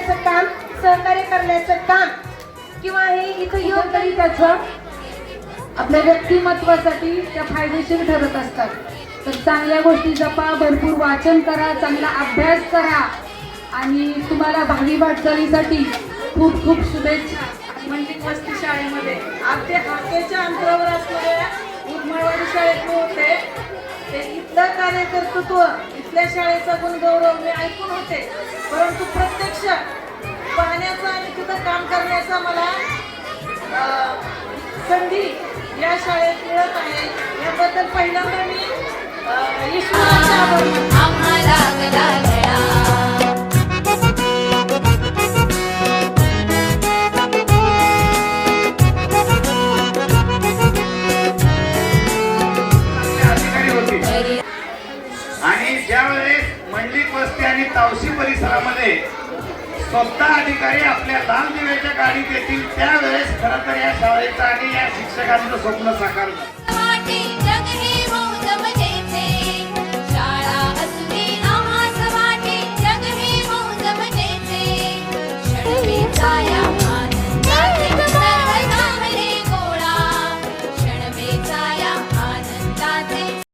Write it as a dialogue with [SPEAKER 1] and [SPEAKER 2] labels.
[SPEAKER 1] करण्याचं काम, सहकार्य करण्याचं काम किंवा हे इथं येऊन
[SPEAKER 2] तरी त्याचं आपल्या व्यक्तिमत्वासाठी त्या फायदेशीर ठरत असतात. तर चांगल्या गोष्टी जपा, भरपूर वाचन करा, चांगला अभ्यास करा आणि तुम्हाला भावी वाटचालीसाठी खूप खूप शुभेच्छा.
[SPEAKER 3] मंडलिक वस्ती शाळेमध्ये अगदी हाकेच्या अंतरावर असलेल्या उर्माळवाडी शाळेत होते. ते इथलं कार्यकर्तृत्व, इथल्या शाळेचा गुणगौरव मी ऐकून होते, परंतु प्रत्यक्ष पाहण्याचा आणि तिथं काम करण्याचा मला संधी या शाळेत मिळत आहे. याबद्दल पहिल्यांदा मी ईश्वराचे आभार मानते.
[SPEAKER 4] आणि ज्यावेळेस मंडलिक वस्ती आणि तावशी परिसरामध्ये स्वतः अधिकारी आपल्या लाल दिव्याच्या गाडीत येतील त्यावेळेस खरं तर या शाळेचं आणि या शिक्षकांचं स्वप्न साकारलं.